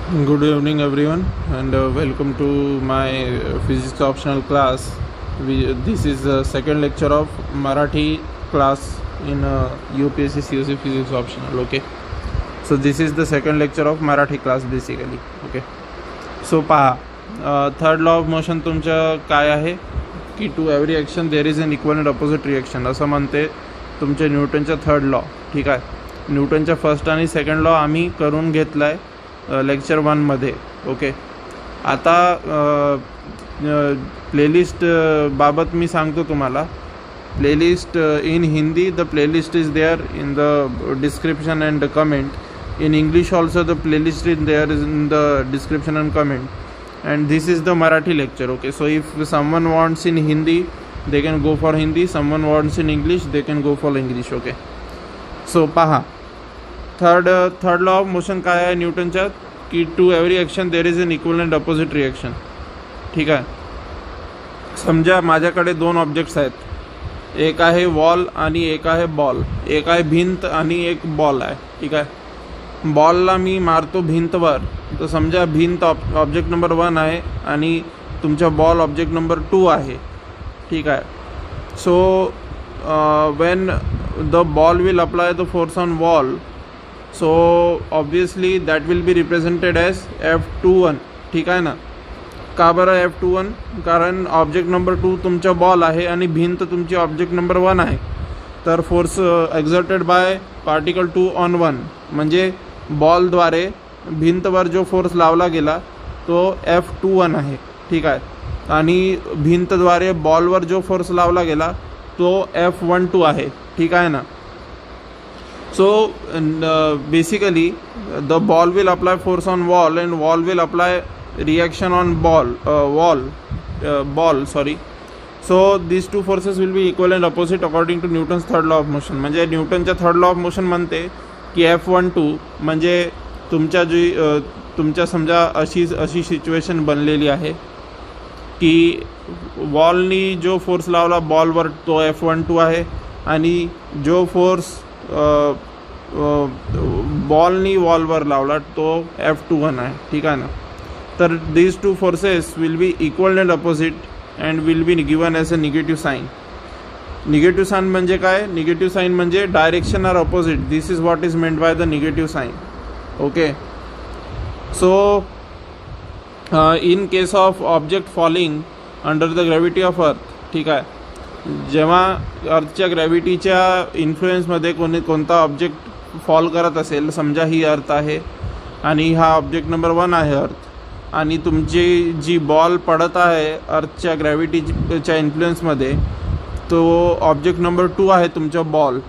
Good evening, everyone, and welcome to my physics optional class. This is the second lecture of Marathi class in UPSC COC physics optional. Okay, so this is the second lecture of Marathi class basically. Okay, so पहा third law of motion तुमचं काय आहे की to every action there is an equal and opposite reaction असं म्हणते तुमच्या न्यूटनच्या third law. ठीक आहे, न्यूटनच्या फर्स्ट आणि सेकंड लॉ आम्ही करून घेतला आहे लेक्चर 1मध्ये. ओके, आता प्लेलिस्ट बाबत मी सांगतो तुम्हाला. Playlist in Hindi the playlist is there in the description and comment. In English also the playlist is there is in the description and comment, and this is the Marathi lecture. Okay, so if someone wants in Hindi they can go for Hindi, someone wants in English they can go for English. Okay, so पहा third law of motion काय आहे न्यूटनच्या की to every action there is an equal and opposite reaction. ठीक आहे, समजा माझ्याकडे दोन ऑब्जेक्ट्स आहेत, एक आहे वॉल आणि एक आहे बॉल. एक आहे भिंत आणि एक बॉल आहे. ठीक आहे, बॉलला मी मारतो भिंतवर, तर समजा भिंत ऑब्जेक्ट नंबर 1 आहे आणि तुमचा बॉल ऑब्जेक्ट नंबर 2 आहे. ठीक आहे, so when the ball will apply the force on wall, so obviously that will be represented as F21. ठीक आहे ना. का बरं F21? कारण ऑब्जेक्ट नंबर 2 तुमचा बॉल आहे आणि भिंत तुमची ऑब्जेक्ट नंबर 1 आहे. तर force exerted by particle 2 on 1 म्हणजे बॉलद्वारे भिंतवर जो फोर्स लावला गेला तो F21 आहे. ठीक आहे, आणि भिंतद्वारे बॉलवर जो फोर्स लावला गेला तो F12 आहे. ठीक आहे ना. So basically the ball will apply force on wall and wall will apply reaction on ball. So this two forces will be equal and opposite according to Newton's third law of motion. म्हणजे न्यूटनच्या third law of motion म्हणते की F12 म्हणजे तुमच्या समजा अशी situation बनलेली आहे की वॉलनी जो फोर्स लावला बॉलवर तो F12 आहे आणि जो फोर्स बॉलनी वॉलवर लावला तो F21 आहे. ठीक आहे ना. तर these two forces will be equal and opposite and will be given as a negative sign. Negative sign म्हणजे काय? निगेटिव्ह साईन म्हणजे direction are opposite. This is what is meant by the negative sign. Okay, so in case of object falling under the gravity of earth. ठीक आहे, जेव्हा अर्थच्या ग्रॅव्हिटीच्या इन्फ्लुएन्समध्ये कोणता object fall करत असेल, समजा ही अर्थ आहे आणि हा ऑब्जेक्ट नंबर 1 आहे अर्थ, आणि तुमची जी बॉल पडत आहे अर्थच्या ग्रॅव्हिटीच्या इन्फ्लुएन्समध्ये तो ऑब्जेक्ट नंबर 2 आहे तुमचा बॉल.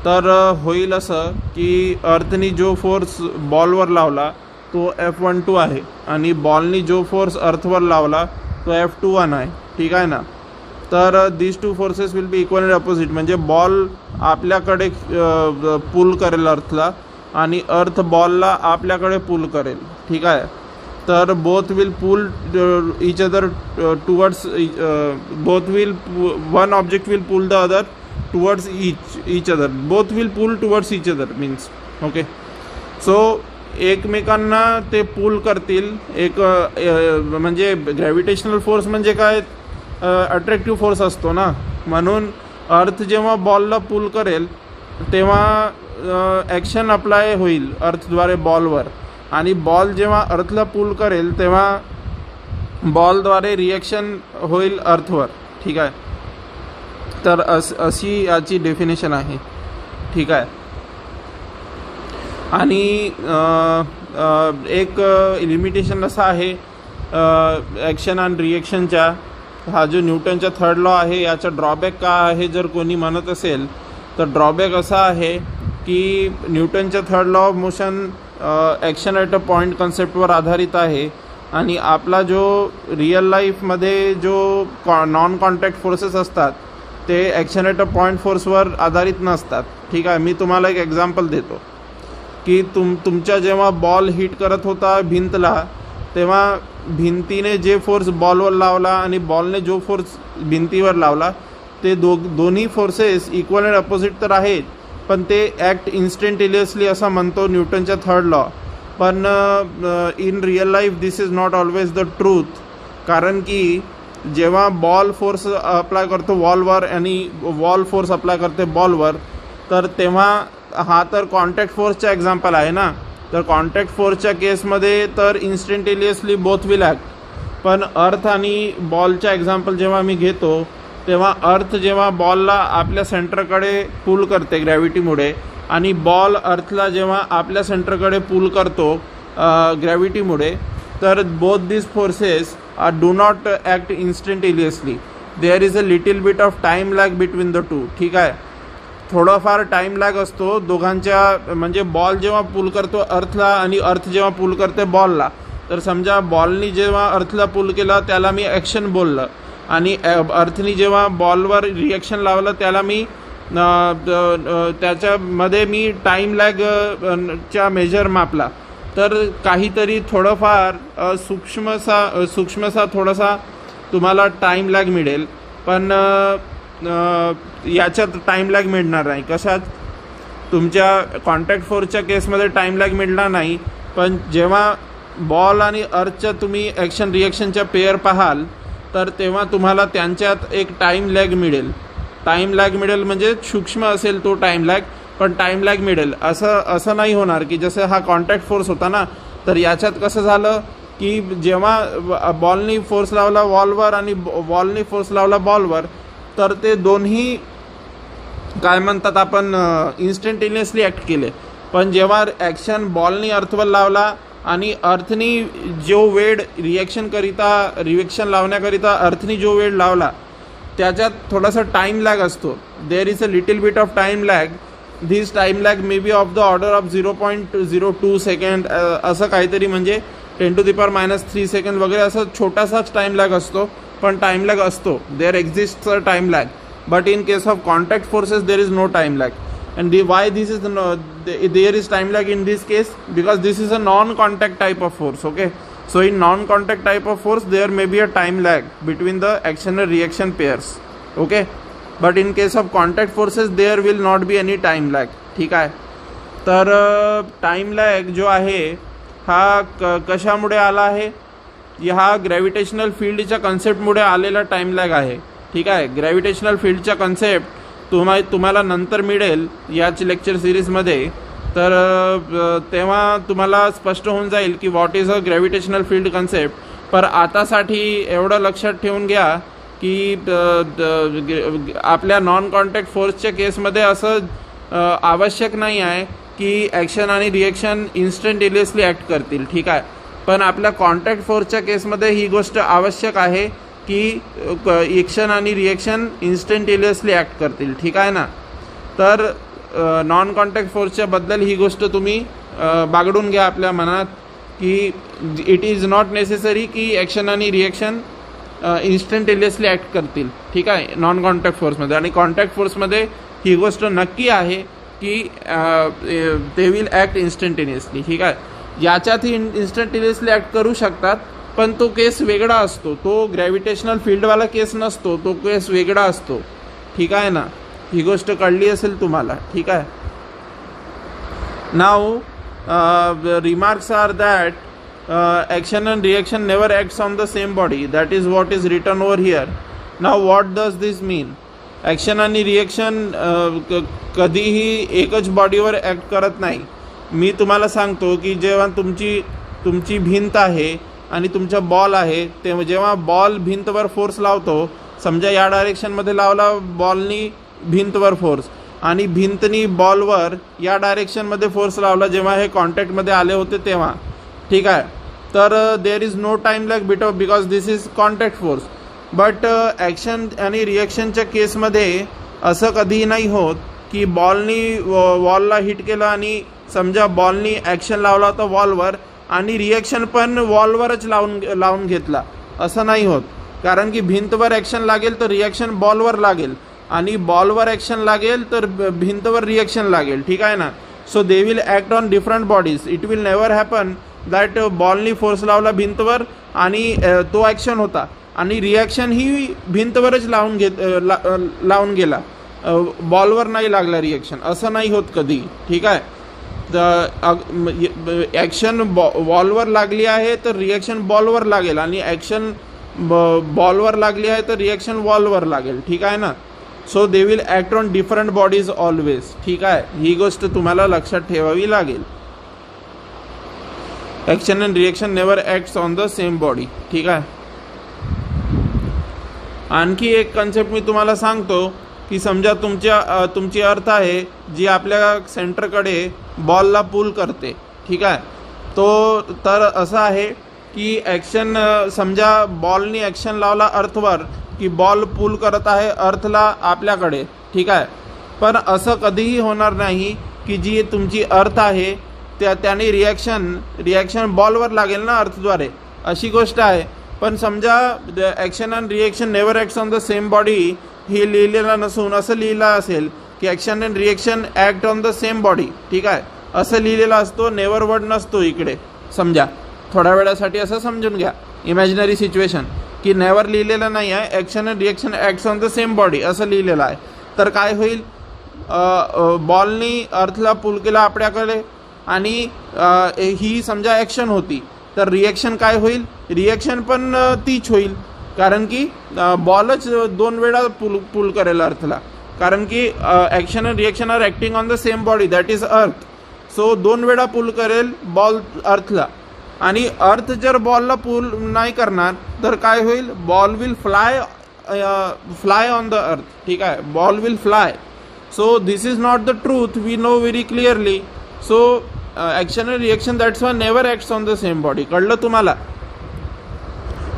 तर होईल असं की अर्थनी जो फोर्स बॉलवर लावला तो F12 आहे आणि बॉलनी जो फोर्स अर्थवर लावला तो F21 आहे. ठीक आहे ना. तर this two forces will be equal and opposite. म्हणजे बॉल आपल्याकडे पुल करेल अर्थला आणि अर्थ बॉलला आपल्याकडे पुल करेल. ठीक आहे, तर both will pull each other towards both will one object will pull the other towards each other. Both will pull towards each other means. Okay, so एकमेकांना ते पुल करतील. एक म्हणजे ग्रॅव्हिटेशनल फोर्स म्हणजे काय? अट्रॅक्टिव्ह फोर्स असतो ना. म्हणून अर्थ जेव्हा बॉलला पुल करेल तेव्हा ॲक्शन अप्लाय होईल अर्थद्वारे बॉलवर, आणि बॉल जेव्हा अर्थला पुल करेल तेव्हा बॉलद्वारे रिॲक्शन होईल अर्थवर. ठीक आहे, तर अशी याची डेफिनेशन आहे. ठीक आहे, आणि एक लिमिटेशन असा आहे ॲक्शन आणि रिॲक्शनच्या. हा जो न्यूटनचा थर्ड लॉ आहे याचा ड्रॉबॅक का आहे जर कोणी म्हणत असेल तर ड्रॉबॅक असा आहे की न्यूटनचा third law of motion action at a point कन्सेप्टवर आधारित आहे आणि आपला जो रिअल लाईफमध्ये जो नॉन कॉन्टॅक्ट फोर्सेस असतात ते ॲक्शन ॲट अ पॉईंट फोर्सवर आधारित नसतात. ठीक आहे, मी तुम्हाला एक एक्झाम्पल देतो की तुमच्या जेव्हा बॉल हिट करत होता भिंतला तेव्हा भिंतीने जे फोर्स बॉलवर लावला आणि बॉलने जो फोर्स भिंतीवर लावला ते दोन्ही फोर्सेस इक्वल अँड अपोजिट तर आहेत, पण ते ॲक्ट इन्स्टंटेनियसली असा म्हणतो न्यूटनचा थर्ड लॉ. पण in real life this is not always the truth. कारण की जेव्हा बॉल फोर्स अप्लाय करतो वॉलवर आणि वॉल फोर्स अप्लाय करते बॉलवर, तर तेव्हा हा तर कॉन्टॅक्ट फोर्सचा एक्झाम्पल आहे ना. तर कॉन्टॅक्ट फोर्सच्या केसमध्ये तर इन्स्टंटेनियसली बोथ विल ॲक्ट. पण अर्थ आणि बॉलच्या एक्झाम्पल जेव्हा मी घेतो तेव्हा अर्थ जेव्हा बॉलला आपल्या सेंटरकडे पुल करते ग्रॅव्हिटीमुळे आणि बॉल अर्थला जेव्हा आपल्या सेंटरकडे पुल करतो ग्रॅव्हिटीमुळे, तर both this forces do not act instantaneously. There is a little bit of time lag between the two. ठीक आहे, थोडाफार टाईम लॅग असतो दोघांच्या. म्हणजे बॉल जेव्हा पुल करतो अर्थला आणि अर्थ जेव्हा पुल करते बॉलला, तर समजा बॉलनी जेव्हा अर्थला पुल केलं त्याला मी ॲक्शन बोललं आणि अर्थनी जेव्हा बॉलवर रिॲक्शन लावलं त्याला मी त्याच्यामध्ये मी टाईम लॅग च्या मेजर मापला. तर काहीतरी थोडंफार सूक्ष्मसा थोडासा तुम्हाला टाईम लॅग मिळेल, पण याच्यात टाईम लॅग मिळणार नाही. कशात? तुमच्या कॉन्टॅक्ट फोर्सच्या केसमध्ये टाईम लॅग मिळणार नाही, पण जेव्हा बॉल आणि अर्थच्या तुम्ही ॲक्शन रिॲक्शनच्या पेअर पाहाल तर तेव्हा तुम्हाला त्यांच्यात एक टाईम लॅग मिळेल. टाईम लॅग मिळेल म्हणजे सूक्ष्म असेल तो टाईम लॅग, पण टाईम लॅग मिळेल. असं नाही होणार की जसं हा कॉन्टॅक्ट फोर्स होता ना, तर याच्यात कसं झालं की जेव्हा बॉलनी फोर्स लावला वॉलवर आणि वॉलनी फोर्स लावला बॉलवर, तर ते दोन्ही काय म्हणतात आपण इन्स्टंटेनियसली ॲक्ट केले. पण जेव्हा ॲक्शन बॉलनी अर्थवर लावला आणि अर्थनी जो वेळ रिॲक्शन लावण्याकरिता अर्थनी जो वेळ लावला त्याच्यात थोडासा टाईम लॅग असतो. There is a little bit of time lag. This time lag may be of the order of 0.02 second असं काहीतरी, म्हणजे 10⁻³ सेकंड वगैरे असं छोटासाच टाईम लॅग असतो, पण टाईम लॅग असतो. There exists a time lag, but in case of contact forces there is no time lag. And why this is there is time lag in this case? Because this is a non-contact type of force. Okay, so in non-contact type of force there may be a time lag between the action and reaction pairs. Okay, but in case of contact forces there will not be any time lag. ठीक आहे. तर time lag जो आहे हा कशामुळे आला आहे? हा ग्रॅव्हिटेशनल फील्डच्या कन्सेप्टमुळे आलेला टाईम लॅग आहे. ठीक आहे, ग्रॅव्हिटेशनल फील्डचा कन्सेप्ट तुम्हाला नंतर मिळेल याच लेक्चर सिरीजमध्ये. तर तेव्हा तुम्हाला स्पष्ट होऊन जाईल की what is a gravitational field concept. पर आतासाठी एवढं लक्षात ठेवून घ्या की आपल्या नॉन कॉन्टॅक्ट फोर्सच्या केसमध्ये असं आवश्यक नाही आहे की ॲक्शन आणि रिॲक्शन इन्स्टंटेनियसली ॲक्ट करतील. ठीक आहे, पण आपल्या कॉन्टॅक्ट फोर्सच्या केसमध्ये ही गोष्ट आवश्यक आहे की ॲक्शन आणि रिॲक्शन इन्स्टंटेनियसली ॲक्ट करतील. ठीक आहे ना. तर नॉन कॉन्टॅक्ट फोर्सच्या बद्दल ही गोष्ट तुम्ही बागडून घ्या आपल्या मनात की इट इज नॉट नेसेसरी की ॲक्शन आणि रिॲक्शन इन्स्टंटेनियसली ॲक्ट करतील. ठीक आहे, नॉन कॉन्टॅक्ट फोर्समध्ये. आणि कॉन्टॅक्ट फोर्समध्ये ही गोष्ट नक्की आहे की ते विल ॲक्ट इन्स्टंटेनियसली. ठीक आहे, याच्यातही इन्स्टंटेनियसली ॲक्ट करू शकतात, पण तो केस वेगळा असतो. तो ग्रॅव्हिटेशनल फील्डवाला केस नसतो, तो केस वेगळा असतो. ठीक आहे ना, ही गोष्ट कळली असेल तुम्हाला. ठीक आहे. Now remarks are that action and reaction never acts on the same body. That is what is written over here. Now what does this mean? Action आणि रिॲक्शन कधीही एकच बॉडीवर ॲक्ट करत नाही. मी तुम्हाला सांगतो की जेव्हा तुमची भिंत आहे आणि तुमचा बॉल आहे, तेव्हा जेव्हा बॉल भिंतवर फोर्स लावतो, समजा या डायरेक्शनमध्ये लावला बॉलनी भिंतवर फोर्स आणि भिंतनी बॉलवर या डायरेक्शनमध्ये फोर्स लावला जेव्हा हे कॉन्टॅक्टमध्ये आले होते तेव्हा. ठीक आहे, तर there is no time lag because this is contact force. But action आणि रिॲक्शनच्या केसमध्ये असं कधीही नाही होत की बॉलनी वॉलला हिट केलं आणि समजा बॉलनी ॲक्शन लावला होता वॉलवर आणि रिॲक्शन पण वॉलवरच लावून घेतला. असं नाही होत, कारण की भिंतवर ॲक्शन लागेल तर रिॲक्शन बॉलवर लागेल आणि बॉलवर ॲक्शन लागेल तर भिंतवर रिॲक्शन लागेल. ठीक आहे ना. So they will act on different bodies. It will never happen that बॉलनी फोर्स लावला भिंतवर आणि तो ॲक्शन होता आणि रिॲक्शन ही भिंतवरच लावून गेला, बॉलवर नाही लागला रिॲक्शन. असं नाही होत कधी. ठीक आहे. ॲक्शन वॉलवर लागली आहे तर रिॲक्शन बॉलवर लागेल आणि ॲक्शन बॉलवर लागली आहे तर रिॲक्शन वॉलवर लागेल. ठीक आहे ना. So they will act on different bodies always. ठीक आहे, ही गोष्ट तुम्हाला लक्षात ठेवावी लागेल. Action and reaction never acts on the same body. ठीक आहे. आणखी एक कन्सेप्ट मी तुम्हाला सांगतो की समजा तुमची अर्थ आहे जी आपल्या सेंटरकडे बॉलला पुल करते. ठीक आहे. तर असं आहे की ॲक्शन समजा बॉलनी ॲक्शन लावला अर्थवर की बॉल पुल करत आहे अर्थला आपल्याकडे. ठीक आहे. पण असं कधीही होणार नाही की जी तुमची अर्थ आहे त्याने रिॲक्शन बॉलवर लागेल ना अर्थद्वारे, अशी गोष्ट आहे. पण समजा action and reaction never acts on the same body हे लिहिलेलं नसून असं लिहिलं असेल की action and reaction act on the same body. ठीक आहे, असं लिहिलेलं असतो, नेवर वर्ड नसतो इकडे. समजा थोड्या वेळासाठी असं समजून घ्या, इमॅजिनरी सिच्युएशन की नेवर लिहिलेलं नाही आहे, action and reaction acts on the same body असं लिहिलेलं आहे. तर काय होईल, बॉलनी अर्थला पुल केला आपल्याकडे आणि ही समजा ॲक्शन होती, तर रिॲक्शन काय होईल, रिॲक्शन पण तीच होईल. कारण की बॉलच 2 वेळा पुल करेल अर्थला, कारण की action and reaction are acting on the same body that is earth. So 2 वेळा पुल करेल बॉल अर्थला, आणि अर्थ जर बॉलला पुल नाही करणार तर काय होईल, ball will fly on the earth. ठीक आहे, ball will fly. So this is not the truth, we know very clearly. So action and reaction that's one never acts on the same body. कळलं तुम्हाला.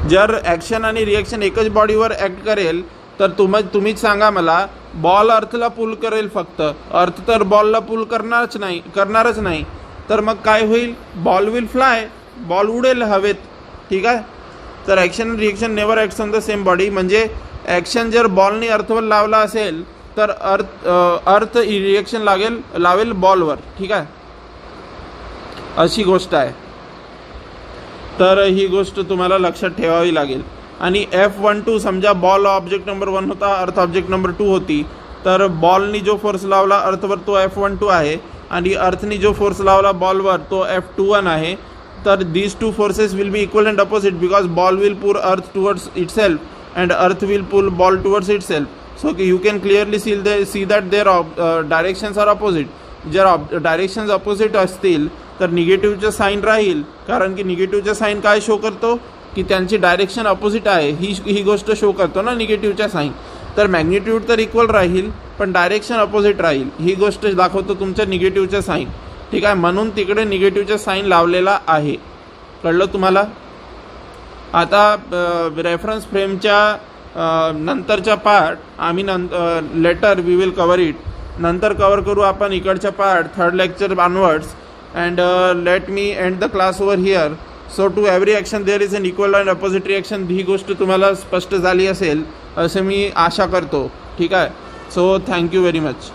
जर action आणि reaction एकच बॉडीवर act करेल तर तुम्हीच सांगा मला, बॉल अर्थला पुल करेल फक्त, अर्थ तर बॉलला पुल करणारच नाही. तर मग काय होईल, बॉल विल फ्लाय, बॉल उडेल हवेत. ठीक आहे. तर action reaction never acts on the same body म्हणजे ॲक्शन जर बॉलनी अर्थवर लावला असेल तर अर्थ रिॲक्शन लावेल बॉलवर. ठीक आहे, अशी गोष्ट आहे. तर ही गोष्ट तुम्हाला लक्षात ठेवावी लागेल. आणि F12 समजा बॉल ऑब्जेक्ट नंबर 1 होता, अर्थ ऑब्जेक्ट नंबर 2 होती, तर बॉलनी जो फोर्स लावला अर्थवर तो F12 आहे आणि अर्थनी जो फोर्स लावला बॉलवर तो F21 आहे. तर these two forces will be equal and opposite because ball will pull earth towards itself and earth will pull ball towards itself. So you can clearly see that their directions are opposite. जर directions opposite असतील तर निगेटिव्हचं sine राहील, कारण की निगेटिव्हचं sine काय show करतो की त्यांची डायरेक्शन अपोजिट आहे, ही गोष्ट शो करतो ना निगेटिव्हच्या साईन. तर मॅग्निट्यूड तर इक्वल राहील पण डायरेक्शन अपोजिट राहील, ही गोष्ट दाखवतो तुमच्या निगेटिव्हच्या साईन. ठीक आहे, म्हणून तिकडे निगेटिव्हचा साईन लावलेला आहे. कळलं तुम्हाला. आता रेफरन्स फ्रेमच्या नंतरचा पार्ट आम्ही later we will cover it, नंतर कवर करू आपण इकडच्या part 3rd lecture onwards. And let me end the class over here. So to every action there is an equal and opposite reaction. ही गोष्ट तुम्हाला स्पष्ट झाली असेल असे मी आशा करतो. ठीक आहे. So thank you very much.